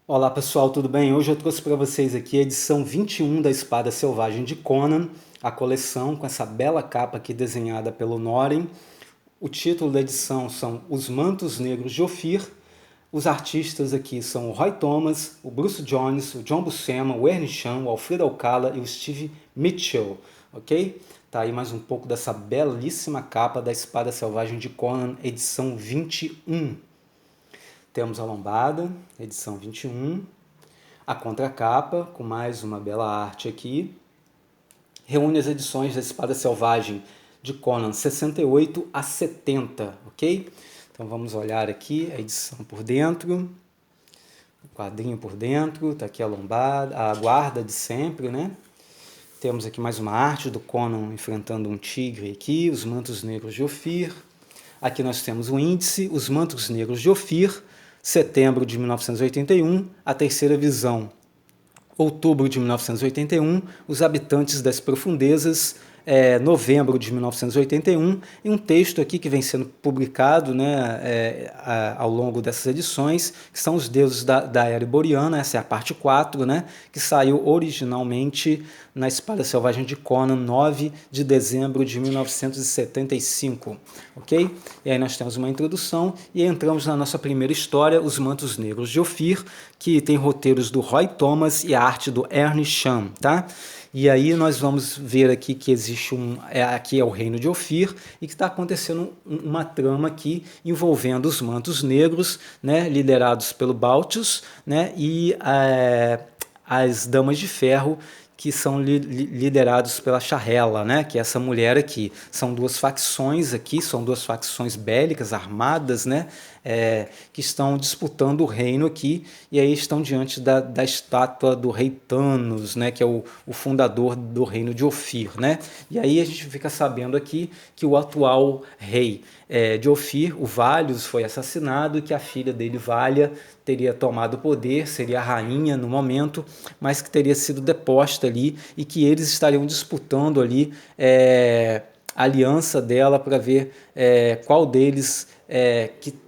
Olá pessoal, tudo bem? Hoje eu trouxe para vocês aqui a edição 21 da Espada Selvagem de Conan, a coleção com essa bela capa aqui desenhada pelo Noren. O título da edição são Os Mantos Negros de Ophir. Os artistas aqui são o Roy Thomas, o Bruce Jones, o John Buscema, o Ernie Chan, o Alfredo Alcala e o Steve Mitchell, ok? Tá aí mais um pouco dessa belíssima capa da Espada Selvagem de Conan, edição 21. Temos a lombada, edição 21, a contracapa, com mais uma bela arte aqui. Reúne as edições da Espada Selvagem de Conan 68 a 70, ok? Então vamos olhar aqui a edição por dentro, o quadrinho por dentro, tá aqui a lombada, a guarda de sempre, né? Temos aqui mais uma arte do Conan enfrentando um tigre aqui, os mantos negros de Ophir. Aqui nós temos o índice, os mantos negros de Ophir, setembro de 1981, a terceira visão. Outubro de 1981, os habitantes das profundezas, novembro de 1981, e um texto aqui que vem sendo publicado, né, ao longo dessas edições, que são os deuses da era boreana, essa é a parte 4, né, que saiu originalmente na Espada Selvagem de Conan, 9 de dezembro de 1975, ok? E aí nós temos uma introdução e entramos na nossa primeira história, Os Mantos Negros de Ophir, que tem roteiros do Roy Thomas e a arte do Ernie Chan, tá? E aí nós vamos ver aqui que existe aqui é o reino de Ophir e que está acontecendo uma trama aqui envolvendo os mantos negros, né, liderados pelo Balthus, né, e as damas de ferro que são liderados pela Charrella, né, que é essa mulher aqui. São duas facções aqui, são duas facções bélicas, armadas, né, que estão disputando o reino aqui, e aí estão diante da estátua do rei Thanos, né, que é o fundador do reino de Ophir, né? E aí a gente fica sabendo aqui que o atual rei de Ophir, o Valios, foi assassinado e que a filha dele, Valia, teria tomado o poder, seria a rainha no momento, mas que teria sido deposta ali e que eles estariam disputando ali a aliança dela para ver qual deles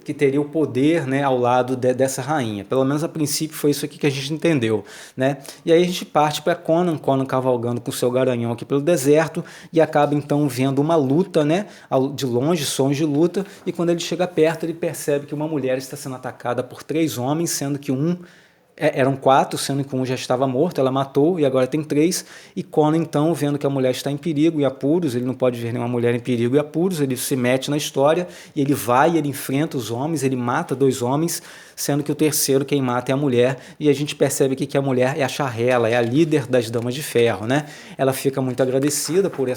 que teria o poder, né, ao lado dessa rainha. Pelo menos a princípio foi isso aqui que a gente entendeu, né? E aí a gente parte para Conan cavalgando com seu garanhão aqui pelo deserto e acaba então vendo uma luta, né, de longe, sons de luta, e quando ele chega perto ele percebe que uma mulher está sendo atacada por 3 homens, sendo que eram 4, sendo que um já estava morto, ela matou, e agora tem 3, e Conan então, vendo que a mulher está em perigo e apuros, ele não pode ver nenhuma mulher em perigo e apuros, ele se mete na história, e ele vai, ele enfrenta os homens, ele mata 2 homens, sendo que o terceiro quem mata é a mulher, e a gente percebe que a mulher é a Charrella, é a líder das Damas de Ferro, né? Ela fica muito agradecida por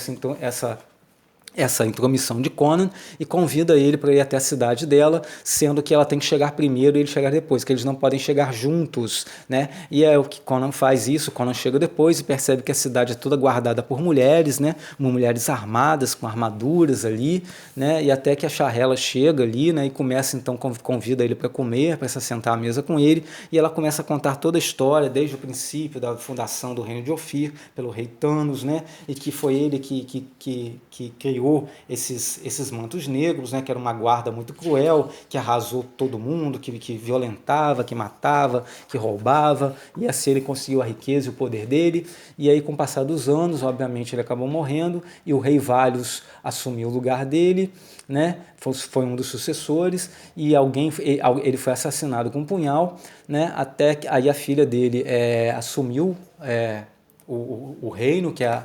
essa intromissão de Conan e convida ele para ir até a cidade dela, sendo que ela tem que chegar primeiro e ele chegar depois, que eles não podem chegar juntos, né? E é o que Conan faz isso, Conan chega depois e percebe que a cidade é toda guardada por mulheres, né? Mulheres armadas, com armaduras ali, né? E até que a Charrella chega ali, né? E começa então, convida ele para comer, para se sentar à mesa com ele, e ela começa a contar toda a história, desde o princípio da fundação do reino de Ophir, pelo rei Thanos, né? E que foi ele que criou esses mantos negros, né, que era uma guarda muito cruel, que arrasou todo mundo, que violentava, que matava, que roubava, e assim ele conseguiu a riqueza e o poder dele, e aí com o passar dos anos, obviamente ele acabou morrendo, e o rei Valios assumiu o lugar dele, né, foi um dos sucessores, e ele foi assassinado com um punhal, né, até que aí a filha dele assumiu o reino, que é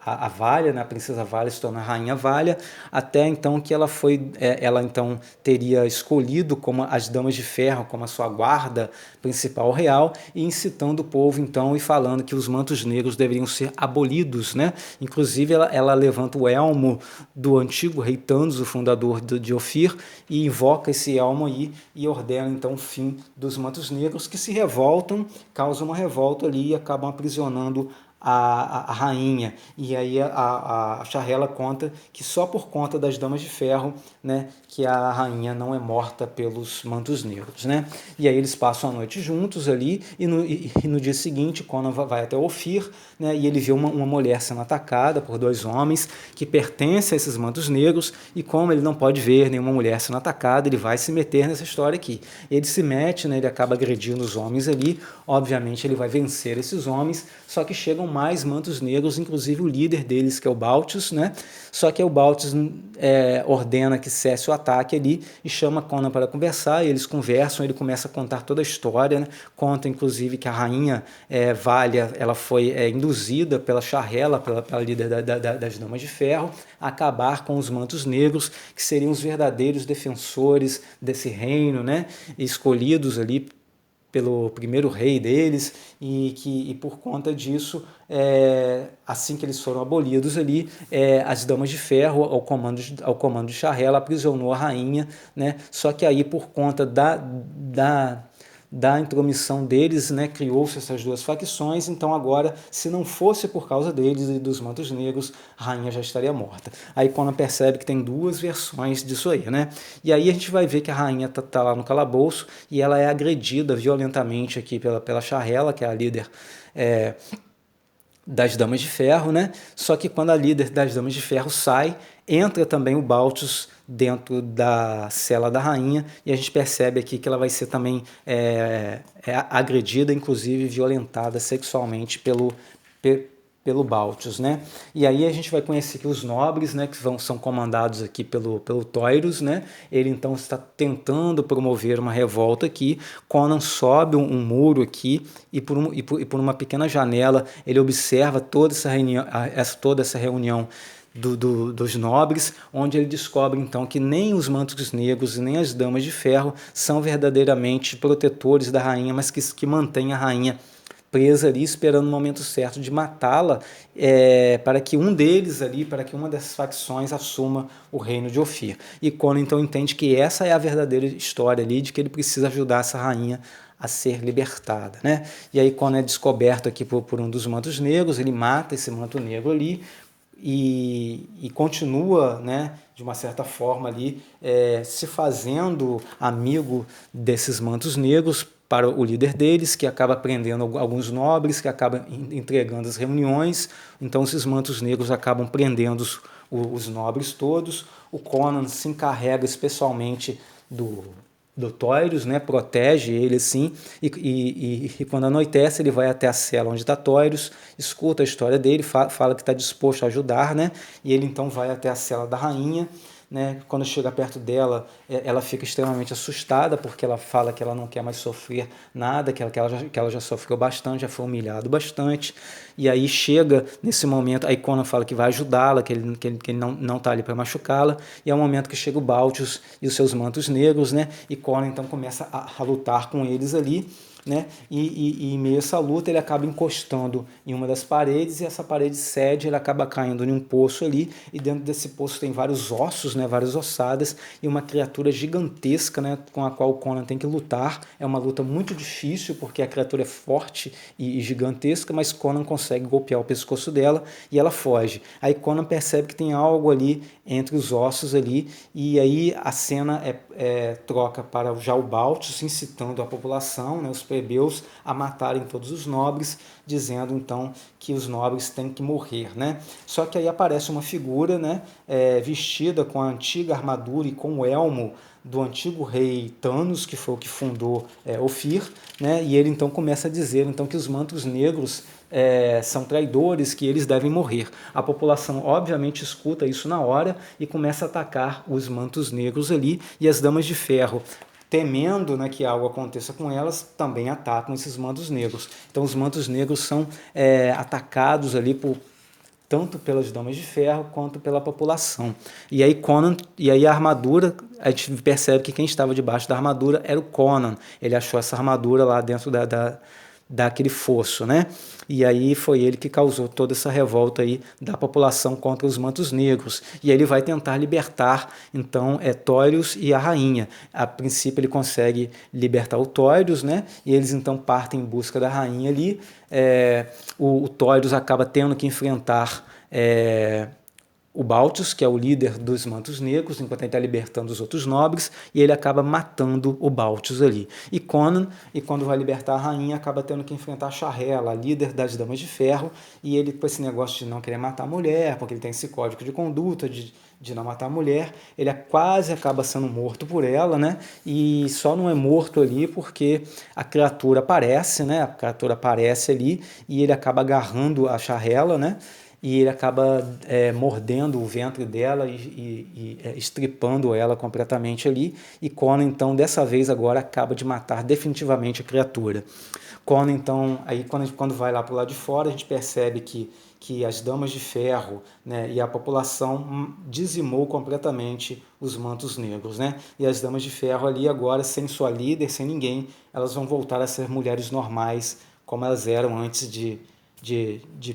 a Valia, né, a princesa Valia se torna a rainha Valia, até então que ela então teria escolhido como as damas de ferro, como a sua guarda principal real, e incitando o povo então e falando que os mantos negros deveriam ser abolidos, né? Inclusive ela levanta o elmo do antigo rei Thanos, o fundador de Ophir, e invoca esse elmo aí e ordena então o fim dos mantos negros, que se revoltam, causam uma revolta ali e acabam aprisionando a rainha. E aí a Shahela conta que só por conta das Damas de Ferro, né, que a rainha não é morta pelos Mantos Negros, né? E aí eles passam a noite juntos ali, e no dia seguinte Conan vai até Ofir, né, e ele vê uma mulher sendo atacada por dois homens que pertencem a esses Mantos Negros, e como ele não pode ver nenhuma mulher sendo atacada, ele vai se meter nessa história aqui. Ele se mete, né, ele acaba agredindo os homens ali, obviamente ele vai vencer esses homens, só que chegam mais Mantos Negros, inclusive o líder deles, que é o Balthus, né? Só que o Balthus ordena que cesse o ataque ali e chama Conan para conversar, e eles conversam, ele começa a contar toda a história, né? Conta inclusive que a rainha Valia, ela foi induzida pela Shahela, pela líder das Damas de Ferro, a acabar com os Mantos Negros, que seriam os verdadeiros defensores desse reino, né? Escolhidos ali pelo primeiro rei deles, e por conta disso, assim que eles foram abolidos ali, as Damas de Ferro, ao comando de Shahela, aprisionou a rainha, né? Só que aí, por conta da intromissão deles, né, criou-se essas duas facções. Então agora, se não fosse por causa deles e dos Mantos Negros, a rainha já estaria morta. Aí Conan percebe que tem duas versões disso aí, né? E aí a gente vai ver que a rainha tá lá no calabouço e ela é agredida violentamente aqui pela Shahela, que é a líder das Damas de Ferro, né? Só que quando a líder das Damas de Ferro sai, entra também o Balthus dentro da cela da rainha, e a gente percebe aqui que ela vai ser também agredida, inclusive violentada sexualmente pelo Balthus, né? E aí a gente vai conhecer que os nobres, né, que são comandados aqui pelo Toyrus, né? Ele então está tentando promover uma revolta aqui. Conan sobe um muro aqui e por uma pequena janela ele observa toda essa reunião dos nobres, onde ele descobre então que nem os Mantos Negros e nem as Damas de Ferro são verdadeiramente protetores da rainha, mas que mantêm a rainha presa ali, esperando o momento certo de matá-la, para que um deles ali, para que uma dessas facções assuma o reino de Ofir. E Conan então entende que essa é a verdadeira história ali, de que ele precisa ajudar essa rainha a ser libertada, né? E aí Conan é descoberto aqui por um dos Mantos Negros, ele mata esse Manto Negro ali, e continua, né, de uma certa forma ali, se fazendo amigo desses Mantos Negros para o líder deles, que acaba prendendo alguns nobres, que acaba entregando as reuniões. Então esses Mantos Negros acabam prendendo os nobres todos. O Conan se encarrega especialmente do Toyrus, né, protege ele assim, e quando anoitece ele vai até a cela onde está Toyrus, escuta a história dele, fala que está disposto a ajudar, né, e ele então vai até a cela da rainha, né? Quando chega perto dela, ela fica extremamente assustada, porque ela fala que ela não quer mais sofrer nada, que ela já sofreu bastante, já foi humilhado bastante. E aí chega nesse momento, aí Conan fala que vai ajudá-la, que ele não está ali para machucá-la, e é o momento que chega o Balthus e os seus Mantos Negros, né? E Conan então começa a lutar com eles ali, né? E em meio a essa luta ele acaba encostando em uma das paredes, e essa parede cede, ele acaba caindo em um poço ali, e dentro desse poço tem vários ossos, né, várias ossadas, e uma criatura gigantesca, né, com a qual o Conan tem que lutar. É uma luta muito difícil, porque a criatura é forte e gigantesca, mas Conan consegue golpear o pescoço dela e ela foge. Aí Conan percebe que tem algo ali entre os ossos ali, e aí a cena troca para já o Balthus incitando a população, né, os plebeus, a matarem todos os nobres, dizendo então que os nobres têm que morrer, né? Só que aí aparece uma figura, né, vestida com a antiga armadura e com o elmo do antigo rei Thanos, que foi o que fundou Ofir, né? E ele então começa a dizer então que os Mantos Negros são traidores, que eles devem morrer. A população obviamente escuta isso na hora e começa a atacar os Mantos Negros ali, e as Damas de Ferro, temendo, né, que algo aconteça com elas, também atacam esses Mantos Negros. Então os Mantos Negros são atacados ali tanto pelas Damas de Ferro quanto pela população. E aí a armadura, a gente percebe que quem estava debaixo da armadura era o Conan. Ele achou essa armadura lá dentro dar aquele fosso, né? E aí foi ele que causou toda essa revolta aí da população contra os mantos negros. E aí ele vai tentar libertar, então, Tórios e a rainha. A princípio ele consegue libertar o Tórios, né? E eles então partem em busca da rainha ali. O Tórios acaba tendo que enfrentar o Baltius, que é o líder dos mantos negros, enquanto ele está libertando os outros nobres, e ele acaba matando o Baltius ali. E Conan, quando vai libertar a rainha, acaba tendo que enfrentar a Charrella, a líder das Damas de Ferro, e ele, com esse negócio de não querer matar a mulher, porque ele tem esse código de conduta de não matar a mulher, ele quase acaba sendo morto por ela, né? E só não é morto ali porque a criatura aparece, né? A criatura aparece ali e ele acaba agarrando a Charrella, né? E ele acaba mordendo o ventre dela e estripando ela completamente ali. E Conan, então, dessa vez agora acaba de matar definitivamente a criatura. Conan, então, aí quando vai lá para o lado de fora, a gente percebe que as Damas de Ferro, né, e a população dizimou completamente os mantos negros, né? E as Damas de Ferro ali agora, sem sua líder, sem ninguém, elas vão voltar a ser mulheres normais, como elas eram antes de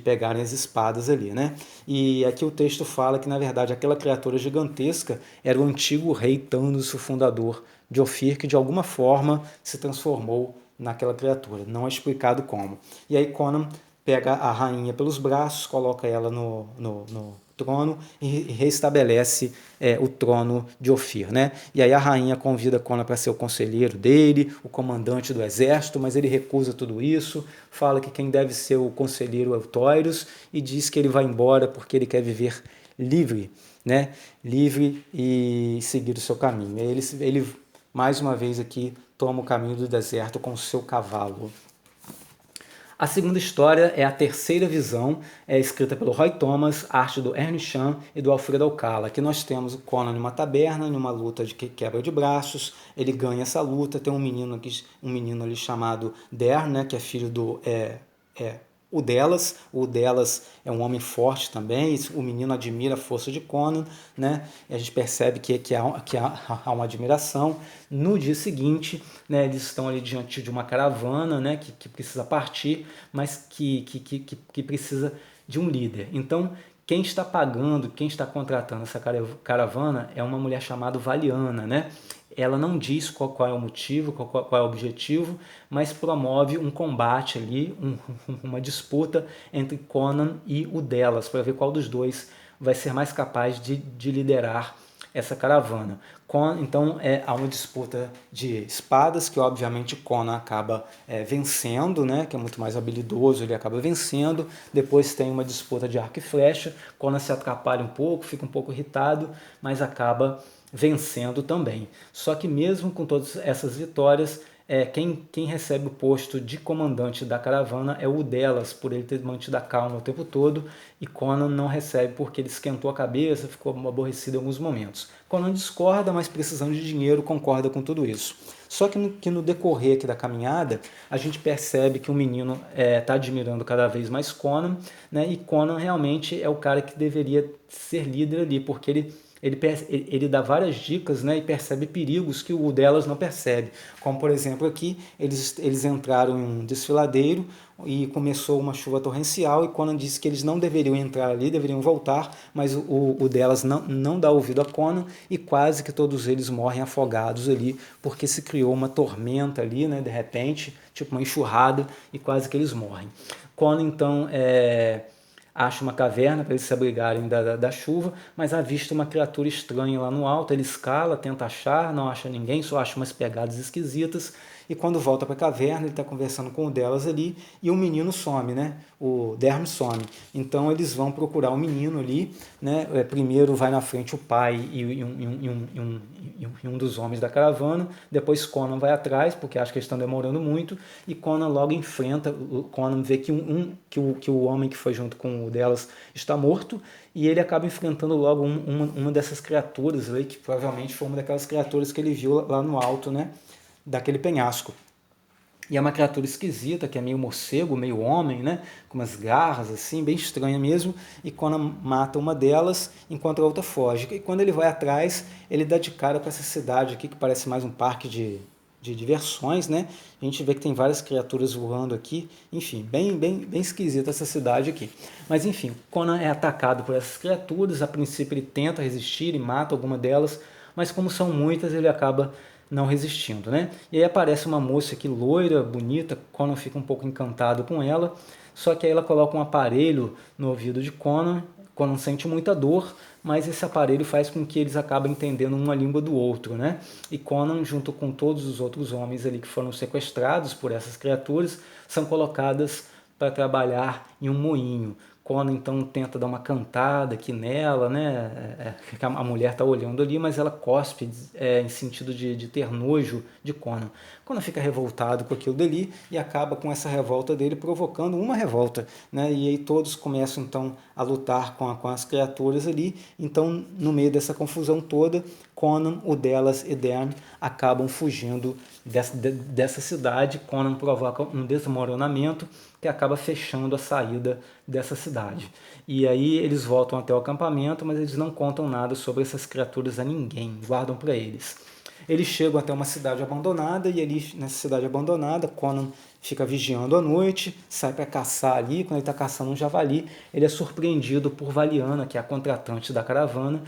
pegarem as espadas ali, né? E aqui o texto fala que, na verdade, aquela criatura gigantesca era o antigo rei Thanos, o fundador de Ofir, que de alguma forma se transformou naquela criatura. Não é explicado como. E aí Conan pega a rainha pelos braços, coloca ela no trono e restabelece o trono de Ofir, né? E aí a rainha convida Conan para ser o conselheiro dele, o comandante do exército, mas ele recusa tudo isso, fala que quem deve ser o conselheiro é o Tórios e diz que ele vai embora porque ele quer viver livre, né? Livre e seguir o seu caminho. Ele mais uma vez aqui toma o caminho do deserto com o seu cavalo. A segunda história é a terceira visão, escrita pelo Roy Thomas, arte do Ernest Chan e do Alfredo Alcala. Aqui nós temos o Conan numa taberna, numa luta de quebra de braços. Ele ganha essa luta, tem um menino ali chamado Der, né, que é filho do o Delas. O Delas é um homem forte também, o menino admira a força de Conan, né? E a gente percebe que há uma admiração. No dia seguinte, né, eles estão ali diante de uma caravana, né, que precisa partir, mas que precisa de um líder. Então, quem está pagando, quem está contratando essa caravana é uma mulher chamada Valiana, né? Ela não diz qual é o motivo, qual é o objetivo, mas promove um combate ali, uma disputa entre Conan e o Delas, para ver qual dos dois vai ser mais capaz de liderar essa caravana. Então há uma disputa de espadas, que obviamente Conan acaba vencendo, né, que é muito mais habilidoso, ele acaba vencendo. Depois tem uma disputa de arco e flecha, Conan se atrapalha um pouco, fica um pouco irritado, mas acaba vencendo também. Só que mesmo com todas essas vitórias, quem recebe o posto de comandante da caravana é o Delas, por ele ter mantido a calma o tempo todo, e Conan não recebe porque ele esquentou a cabeça, ficou aborrecido em alguns momentos. Conan discorda, mas precisando de dinheiro concorda com tudo isso. Só que no decorrer aqui da caminhada, a gente percebe que o menino está admirando cada vez mais Conan, né? E Conan realmente é o cara que deveria ser líder ali, porque ele dá várias dicas, né, e percebe perigos que o Delas não percebe. Como, por exemplo, aqui, eles entraram em um desfiladeiro e começou uma chuva torrencial e Conan disse que eles não deveriam entrar ali, deveriam voltar, mas o Delas não dá ouvido a Conan e quase que todos eles morrem afogados ali, porque se criou uma tormenta ali, né, de repente, tipo uma enxurrada, e quase que eles morrem. Conan, então, acha uma caverna para eles se abrigarem da chuva, mas avista uma criatura estranha lá no alto. Ele escala, tenta achar, não acha ninguém, só acha umas pegadas esquisitas. E quando volta para a caverna, ele está conversando com o Delas ali e o menino some, né? O Derm some. Então eles vão procurar o menino ali, né? Primeiro vai na frente o pai e um dos homens da caravana, depois Conan vai atrás, porque acha que eles estão demorando muito, e Conan logo enfrenta, Conan vê que o homem que foi junto com o Delas está morto, e ele acaba enfrentando logo uma dessas criaturas ali, que provavelmente foi uma daquelas criaturas que ele viu lá no alto, né? Daquele penhasco. E é uma criatura esquisita, que é meio morcego, meio homem, né? Com umas garras assim, bem estranha mesmo. E Conan mata uma delas, enquanto a outra foge. E quando ele vai atrás, ele dá de cara com essa cidade aqui, que parece mais um parque de diversões, né? A gente vê que tem várias criaturas voando aqui, enfim, bem esquisita essa cidade aqui. Mas enfim, Conan é atacado por essas criaturas, a princípio ele tenta resistir e mata alguma delas, mas como são muitas, ele acaba não resistindo, né? E aí aparece uma moça aqui loira, bonita, Conan fica um pouco encantado com ela, só que aí ela coloca um aparelho no ouvido de Conan, Conan sente muita dor, mas esse aparelho faz com que eles acabem entendendo uma língua do outro, né? E Conan, junto com todos os outros homens ali que foram sequestrados por essas criaturas, são colocadas para trabalhar em um moinho. Conan então tenta dar uma cantada aqui nela, né? A mulher está olhando ali, mas ela cospe em sentido de ter nojo de Conan. Conan fica revoltado com aquilo dali e acaba com essa revolta dele provocando uma revolta, né? E aí todos começam então a lutar com as criaturas ali. Então, no meio dessa confusão toda, Conan, o Delas e Dern acabam fugindo dessa cidade. Conan provoca um desmoronamento que acaba fechando a saída dessa cidade. E aí eles voltam até o acampamento, mas eles não contam nada sobre essas criaturas a ninguém, guardam para eles. Eles chegam até uma cidade abandonada e ali nessa cidade abandonada, Conan fica vigiando à noite, sai para caçar ali. Quando ele está caçando um javali, ele é surpreendido por Valiana, que é a contratante da caravana,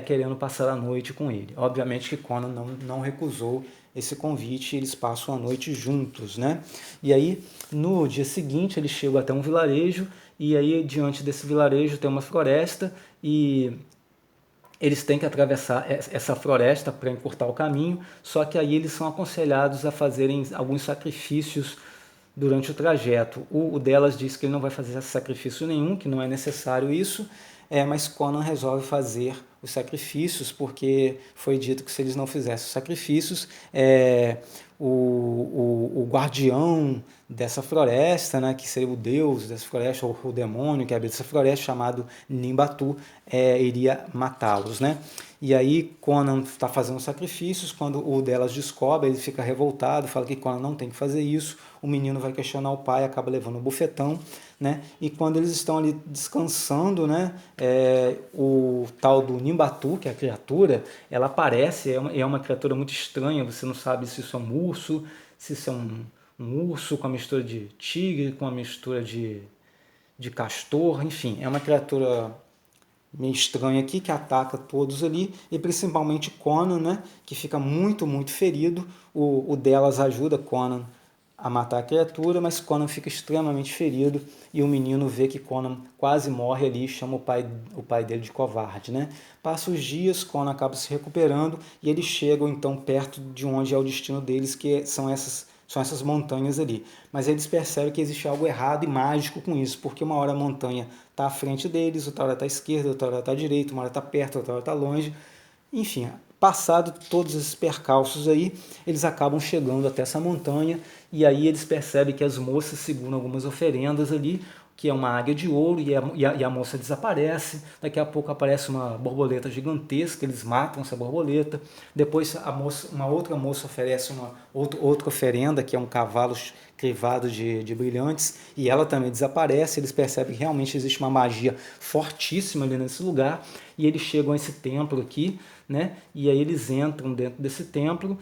querendo passar a noite com ele. Obviamente que Conan não recusou esse convite, eles passam a noite juntos, né? E aí, no dia seguinte, eles chegam até um vilarejo, e aí, diante desse vilarejo, tem uma floresta, e eles têm que atravessar essa floresta para encurtar o caminho, só que aí eles são aconselhados a fazerem alguns sacrifícios durante o trajeto. O delas diz que ele não vai fazer sacrifício nenhum, que não é necessário isso, mas Conan resolve fazer os sacrifícios, porque foi dito que se eles não fizessem os sacrifícios, o guardião dessa floresta, né, que seria o deus dessa floresta, ou o demônio que habita essa floresta, chamado Nimbatu, iria matá-los, né? E aí Conan está fazendo sacrifícios, quando o delas descobre, ele fica revoltado, fala que Conan não tem que fazer isso, o menino vai questionar o pai, acaba levando um bufetão, né? E quando eles estão ali descansando, né, o tal do Nimbatu, que é a criatura, ela aparece, é uma criatura muito estranha, você não sabe se isso é um urso, se isso é um urso com a mistura de tigre, com a mistura de castor, enfim, é uma criatura meio estranha aqui, que ataca todos ali, e principalmente Conan, né, que fica muito ferido. O delas ajuda Conan a matar a criatura, mas Conan fica extremamente ferido, e o menino vê que Conan quase morre ali e chama o pai dele de covarde, né? Passa os dias, Conan acaba se recuperando, e eles chegam então perto de onde é o destino deles, que são essas montanhas ali. Mas eles percebem que existe algo errado e mágico com isso, porque uma hora a montanha está à frente deles, outra hora está à esquerda, outra hora está à direita, uma hora está perto, outra hora está longe. Enfim, passado todos esses percalços aí, eles acabam chegando até essa montanha, e aí eles percebem que as moças seguram algumas oferendas ali, que é uma águia de ouro, e a moça desaparece. Daqui a pouco aparece uma borboleta gigantesca, eles matam essa borboleta. Depois uma outra moça oferece uma outra oferenda, que é um cavalo crivado de brilhantes, e ela também desaparece. Eles percebem que realmente existe uma magia fortíssima ali nesse lugar, e eles chegam a esse templo aqui, né? E aí eles entram dentro desse templo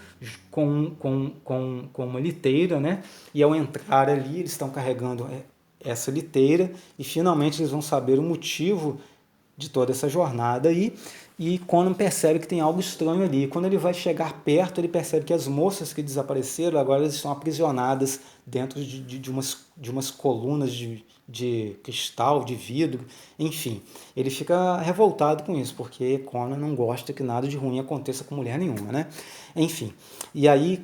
com uma liteira, né? E ao entrar ali, eles estão carregando essa liteira, e finalmente eles vão saber o motivo de toda essa jornada aí, e Conan percebe que tem algo estranho ali. Quando ele vai chegar perto, ele percebe que as moças que desapareceram agora estão aprisionadas dentro de umas colunas de cristal, de vidro, enfim. Ele fica revoltado com isso, porque Conan não gosta que nada de ruim aconteça com mulher nenhuma, né? Enfim, e aí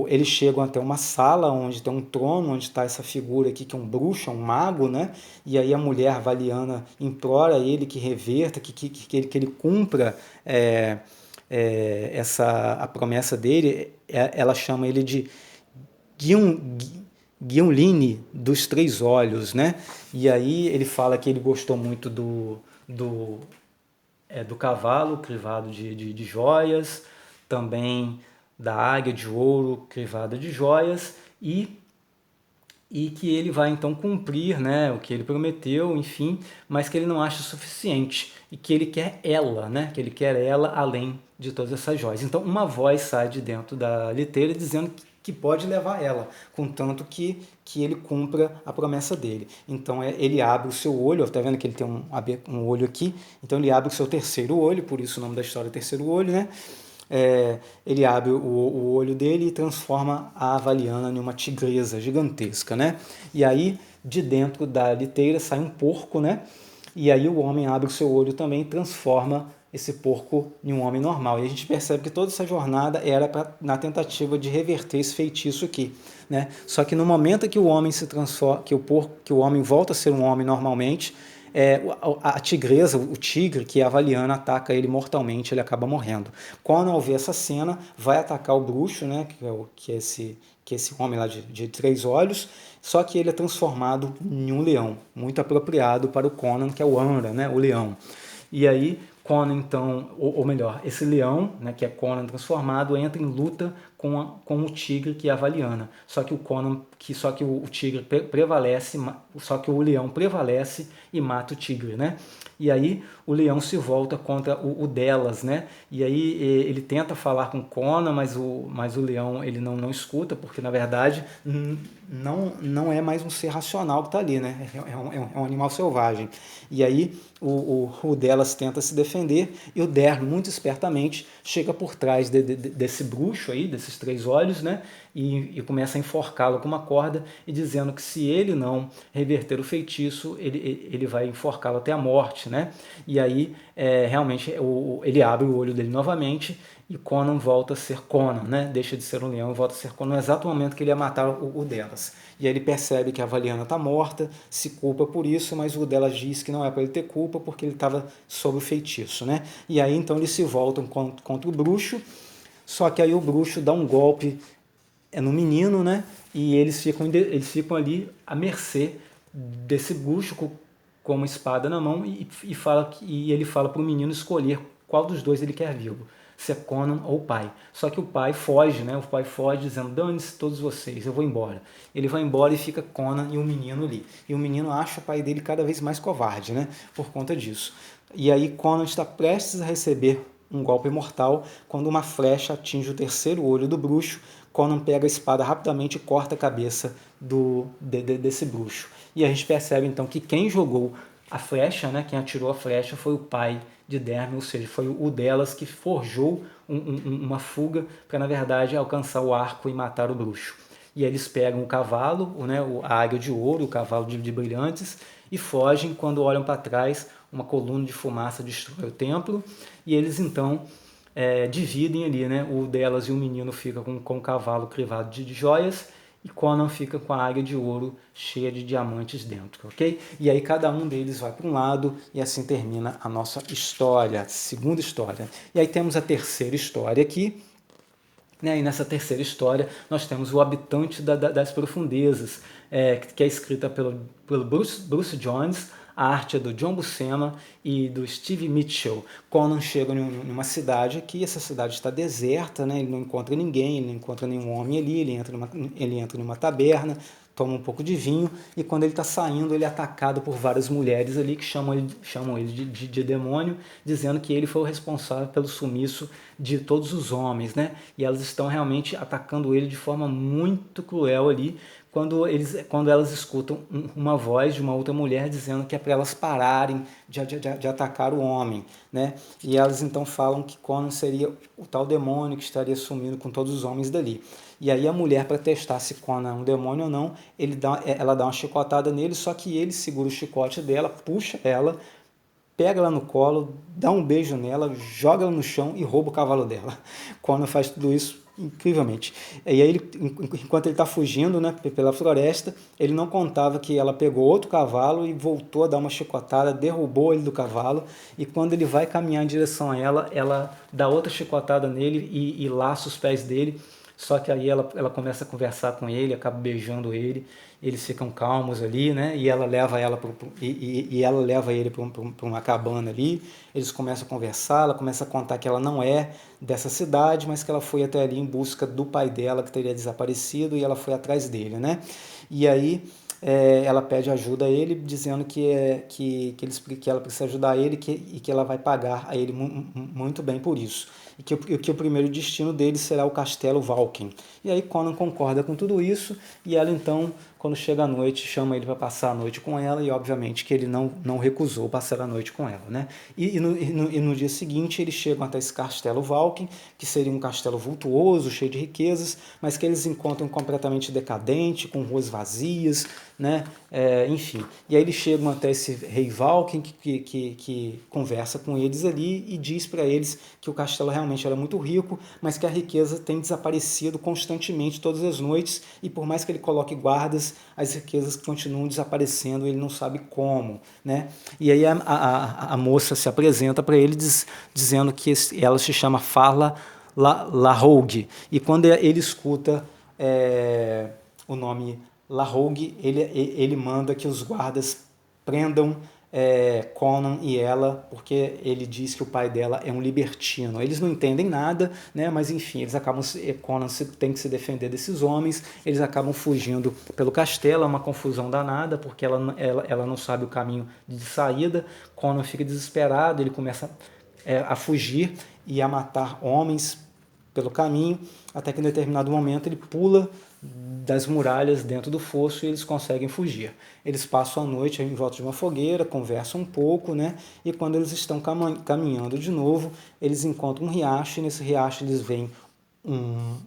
eles chegam até uma sala onde tem um trono, onde está essa figura aqui, que é um bruxo, um mago, né? E aí a mulher Valiana implora a ele que reverta, que ele cumpra a promessa dele. Ela chama ele de Gionline dos Três Olhos, né? E aí ele fala que ele gostou muito do cavalo crivado de joias, também da águia de ouro crivada de joias, e e que ele vai então cumprir, né, o que ele prometeu, enfim, mas que ele não acha suficiente e que ele quer ela, né, que ele quer ela além de todas essas joias. Então uma voz sai de dentro da liteira dizendo que pode levar ela, contanto que ele cumpra a promessa dele. Então ele abre o seu olho, está vendo que ele tem um olho aqui, então ele abre o seu terceiro olho, por isso o nome da história é terceiro olho, né? Ele abre o olho dele e transforma a Valiana em uma tigresa gigantesca, né? E aí, de dentro da liteira sai um porco, né? E aí o homem abre o seu olho também e transforma esse porco em um homem normal. E a gente percebe que toda essa jornada era na tentativa de reverter esse feitiço aqui, né? Só que no momento que o homem se transforma, que o homem volta a ser um homem normalmente, a tigresa, o tigre, que é a Valiana, ataca ele mortalmente, ele acaba morrendo. Quando ao ver essa cena, vai atacar o bruxo, né, que é esse homem lá de 3 olhos, só que ele é transformado em um leão, muito apropriado para o Conan, que é o Anra, né, o leão. E aí Conan, então, ou melhor, esse leão, né, que é Conan transformado, entra em luta com o tigre, que é a Valiana. Só que o tigre prevalece, só que o leão prevalece e mata o tigre, né? E aí o leão se volta contra o delas, né? E aí ele tenta falar com Conan, mas o leão ele não escuta, porque na verdade não é mais um ser racional que está ali, né? É um animal selvagem. E aí o delas tenta se defender e o Der, muito espertamente, chega por trás desse bruxo aí, desses 3 olhos, né? E começa a enforcá-lo com uma corda e dizendo que se ele não reverter o feitiço, ele vai enforcá-lo até a morte, né? E aí realmente ele abre o olho dele novamente e Conan volta a ser Conan, né? Deixa de ser um leão e volta a ser Conan no exato momento que ele ia matar o delas. E aí ele percebe que a Valiana está morta, se culpa por isso, mas o delas diz que não é para ele ter culpa porque ele estava sob o feitiço, né? E aí então eles se voltam contra o bruxo, só que aí o bruxo dá um golpe no menino, né? E eles ficam ali à mercê desse bruxo com uma espada na mão e ele fala para o menino escolher qual dos dois ele quer vivo, se é Conan ou o pai. Só que o pai foge, né? O pai foge dizendo, dane-se todos vocês, eu vou embora. Ele vai embora e fica Conan e o menino ali. E o menino acha o pai dele cada vez mais covarde, né? Por conta disso. E aí Conan está prestes a receber um golpe mortal quando uma flecha atinge o terceiro olho do bruxo. Conan pega a espada rapidamente e corta a cabeça desse bruxo. E a gente percebe então que quem jogou a flecha, né, quem atirou a flecha foi o pai de Derme, ou seja, foi o delas que forjou uma fuga para, na verdade, alcançar o arco e matar o bruxo. E aí eles pegam o cavalo, né, a águia de ouro, o cavalo de brilhantes, e fogem. Quando olham para trás, uma coluna de fumaça destrói o templo, e eles então dividem ali, né? O delas e o menino fica com o cavalo crivado de joias e Conan fica com a águia de ouro cheia de diamantes dentro, ok? E aí cada um deles vai para um lado e assim termina a nossa história, a segunda história. E aí temos a terceira história aqui, né? E nessa terceira história nós temos o Habitante das Profundezas, que é escrita pelo Bruce Jones. A arte é do John Buscema e do Steve Mitchell. Conan chega em uma cidade aqui, essa cidade está deserta, né? Ele não encontra ninguém, ele não encontra nenhum homem ali, ele entra numa taberna, toma um pouco de vinho e quando ele está saindo ele é atacado por várias mulheres ali que chamam ele de demônio, dizendo que ele foi o responsável pelo sumiço de todos os homens, né? E elas estão realmente atacando ele de forma muito cruel ali, quando elas escutam uma voz de uma outra mulher dizendo que é para elas pararem de atacar o homem, né? E elas então falam que Conan seria o tal demônio que estaria sumindo com todos os homens dali. E aí a mulher, para testar se Conan é um demônio ou não, ela dá uma chicotada nele, só que ele segura o chicote dela, puxa ela, pega ela no colo, dá um beijo nela, joga ela no chão e rouba o cavalo dela. Conan faz tudo isso incrivelmente. E aí, enquanto ele está fugindo, né, pela floresta, ele não contava que ela pegou outro cavalo e voltou a dar uma chicotada, derrubou ele do cavalo, e quando ele vai caminhar em direção a ela dá outra chicotada nele e laça os pés dele, só que aí ela começa a conversar com ele, acaba beijando ele, eles ficam calmos ali, né? E ela leva ela leva ele para uma cabana ali. Eles começam a conversar, ela começa a contar que ela não é dessa cidade, mas que ela foi até ali em busca do pai dela que teria desaparecido e ela foi atrás dele, né? E aí ela pede ajuda a ele, dizendo que ela precisa ajudar ele e que ela vai pagar a ele muito bem por isso. E que o primeiro destino dele será o Castelo Valken. E aí Conan concorda com tudo isso e ela então, quando chega à noite, chama ele para passar a noite com ela e obviamente que ele não recusou passar a noite com ela, né? E no dia seguinte eles chegam até esse Castelo Valken, que seria um castelo vultuoso, cheio de riquezas, mas que eles encontram completamente decadente, com ruas vazias, né? Enfim. E aí eles chegam até esse rei Valken que conversa com eles ali e diz para eles que o castelo realmente era muito rico, mas que a riqueza tem desaparecido constantemente todas as noites e por mais que ele coloque guardas, as riquezas continuam desaparecendo, ele não sabe como, né? E aí a moça se apresenta para ele dizendo que ela se chama Farla Larrogue e quando ele escuta o nome Larrogue, ele manda que os guardas prendam Conan e ela, porque ele diz que o pai dela é um libertino. Eles não entendem nada, né? Mas enfim, eles acabam Conan tem que se defender desses homens, eles acabam fugindo pelo castelo, é uma confusão danada, porque ela não sabe o caminho de saída. Conan fica desesperado, ele começa a fugir e a matar homens pelo caminho, até que em determinado momento ele pula das muralhas dentro do fosso e eles conseguem fugir. Eles passam a noite em volta de uma fogueira, conversam um pouco, né? E quando eles estão caminhando de novo, eles encontram um riacho e nesse riacho eles veem um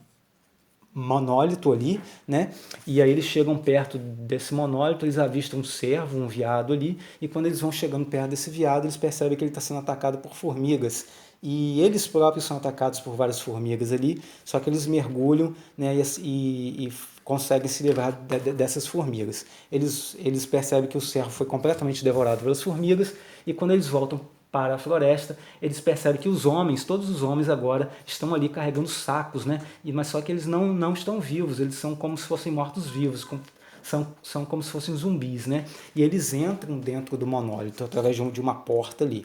monólito ali, né? E aí eles chegam perto desse monólito, eles avistam um cervo, um veado ali, e quando eles vão chegando perto desse veado, eles percebem que ele está sendo atacado por formigas. E eles próprios são atacados por várias formigas ali, só que eles mergulham, né, e conseguem se livrar dessas formigas. Eles percebem que o cervo foi completamente devorado pelas formigas, e quando eles voltam para a floresta, eles percebem que os homens, todos os homens agora, estão ali carregando sacos, né? Mas só que eles não estão vivos, eles são como se fossem mortos-vivos, são como se fossem zumbis, né? E eles entram dentro do monólito através de uma porta ali.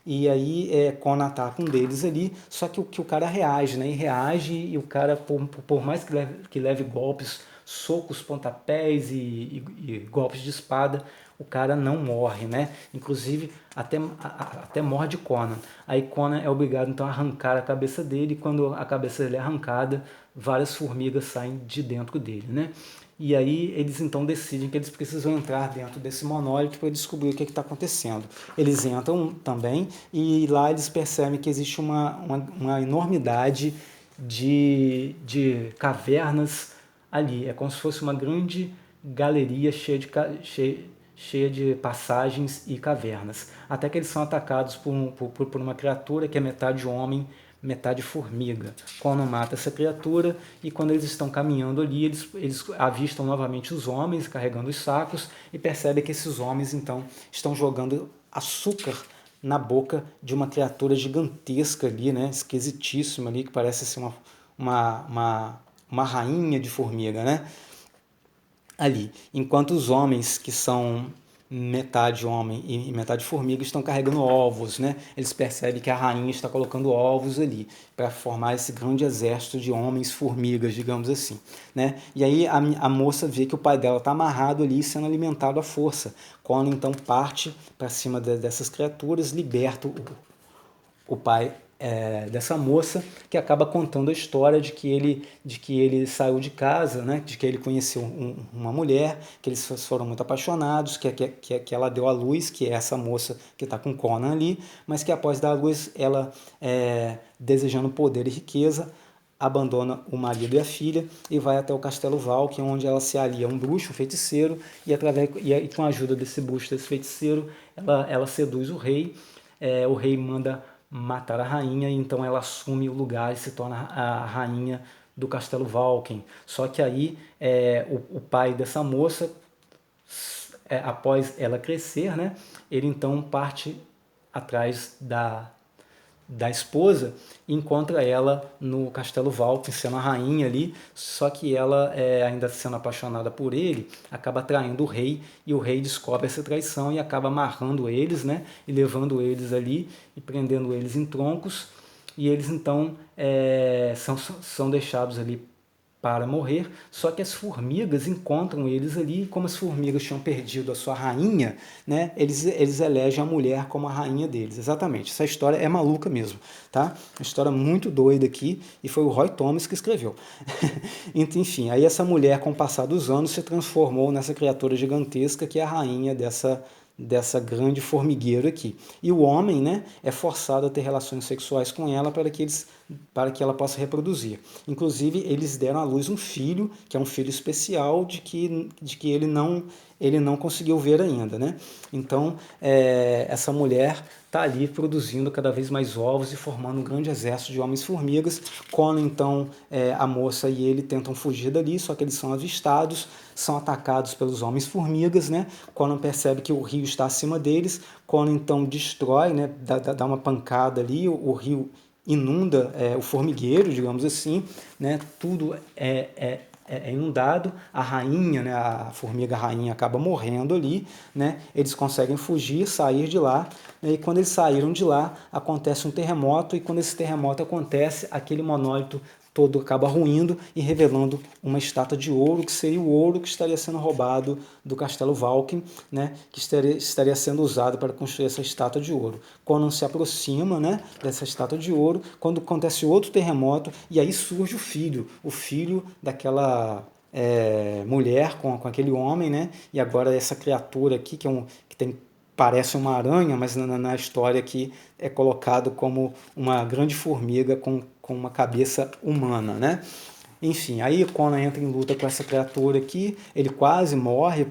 E aí Conan ataca um deles ali, só que o cara reage, né? E reage e o cara, por mais que leve golpes, socos, pontapés e golpes de espada, o cara não morre, né? Inclusive até morde Conan. Aí Conan é obrigado então a arrancar a cabeça dele, e quando a cabeça dele é arrancada, várias formigas saem de dentro dele, né? E aí eles então decidem que eles precisam entrar dentro desse monólito para descobrir o que está acontecendo. Eles entram também e lá eles percebem que existe uma enormidade de cavernas ali. É como se fosse uma grande galeria cheia de passagens e cavernas. Até que eles são atacados por uma criatura que é metade homem, metade formiga. Conan mata essa criatura e quando eles estão caminhando ali, eles avistam novamente os homens carregando os sacos e percebem que esses homens então estão jogando açúcar na boca de uma criatura gigantesca ali, né, esquisitíssima ali, que parece ser uma rainha de formiga, né, ali. Enquanto os homens que são metade homem e metade formiga estão carregando ovos, né? Eles percebem que a rainha está colocando ovos ali para formar esse grande exército de homens formigas, digamos assim, né? E aí a moça vê que o pai dela está amarrado ali sendo alimentado à força. Conan então parte para cima dessas criaturas, liberta o pai dessa moça, que acaba contando a história de que ele saiu de casa, né, de que ele conheceu uma mulher, que eles foram muito apaixonados, que ela deu à luz, que é essa moça que está com Conan ali, mas que após dar à luz, ela, desejando poder e riqueza, abandona o marido e a filha e vai até o Castelo Valken, onde ela se alia a um bruxo, um feiticeiro, e com a ajuda desse bruxo, desse feiticeiro, ela seduz o rei. O rei manda matar a rainha, e então ela assume o lugar e se torna a rainha do Castelo Valken. Só que aí o pai dessa moça, após ela crescer, né, ele então parte atrás da esposa e encontra ela no Castelo Valken, sendo a rainha ali, só que ela, ainda sendo apaixonada por ele, acaba traindo o rei, e o rei descobre essa traição e acaba amarrando eles, né, e levando eles ali e prendendo eles em troncos, e eles então são deixados ali para morrer, só que as formigas encontram eles ali, e como as formigas tinham perdido a sua rainha, né, eles elegem a mulher como a rainha deles. Exatamente, essa história é maluca mesmo, tá? Uma história muito doida aqui, e foi o Roy Thomas que escreveu. Enfim, aí essa mulher, com o passar dos anos, se transformou nessa criatura gigantesca que é a rainha dessa grande formigueiro aqui. E o homem, né, é forçado a ter relações sexuais com ela para que ela possa reproduzir. Inclusive, eles deram à luz um filho, que é um filho especial, de que ele não conseguiu ver ainda, né? Então, essa mulher está ali produzindo cada vez mais ovos e formando um grande exército de homens-formigas. Conan, então, a moça e ele tentam fugir dali, só que eles são avistados, são atacados pelos homens-formigas, né? Conan percebe que o rio está acima deles, Conan, então, destrói, né? Dá uma pancada ali, o rio inunda o formigueiro, digamos assim, né? Tudo é inundado, a rainha, né, a formiga rainha acaba morrendo ali, né, eles conseguem fugir, sair de lá, né, e quando eles saíram de lá, acontece um terremoto, e quando esse terremoto acontece, aquele monólito todo acaba ruindo e revelando uma estátua de ouro, que seria o ouro que estaria sendo roubado do Castelo Valken, né, que estaria sendo usado para construir essa estátua de ouro. Conan se aproxima, né, dessa estátua de ouro, quando acontece outro terremoto, e aí surge o filho daquela mulher com aquele homem, né, e agora essa criatura aqui, que parece uma aranha, mas na história aqui é colocado como uma grande formiga com uma cabeça humana, né? Enfim, aí Conan entra em luta com essa criatura aqui, ele quase morre,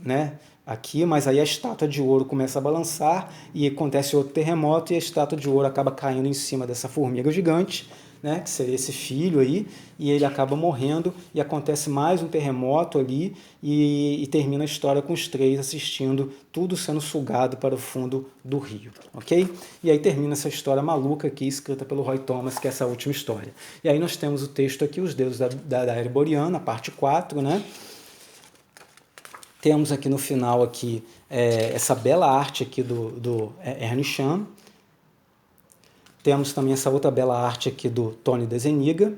né? Aqui, mas aí a estátua de ouro começa a balançar e acontece outro terremoto e a estátua de ouro acaba caindo em cima dessa formiga gigante, né, que seria esse filho aí, e ele acaba morrendo e acontece mais um terremoto ali e termina a história com os três assistindo tudo sendo sugado para o fundo do rio, ok? E aí termina essa história maluca aqui, escrita pelo Roy Thomas, que é essa última história. E aí nós temos o texto aqui, Os Deuses da Era Boreana, parte 4, né? Temos aqui no final aqui, essa bela arte aqui do Ernest Chan. Temos também essa outra bela arte aqui do Tony DeZuniga.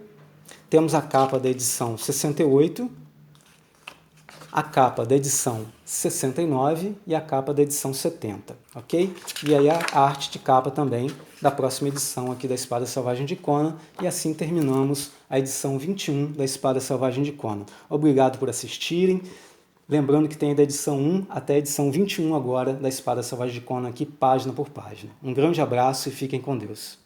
Temos a capa da edição 68, a capa da edição 69 e a capa da edição 70, ok? E aí a arte de capa também da próxima edição aqui da Espada Selvagem de Conan. E assim terminamos a edição 21 da Espada Selvagem de Conan. Obrigado por assistirem. Lembrando que tem da edição 1 até a edição 21 agora da Espada Selvagem de Conan aqui, página por página. Um grande abraço e fiquem com Deus.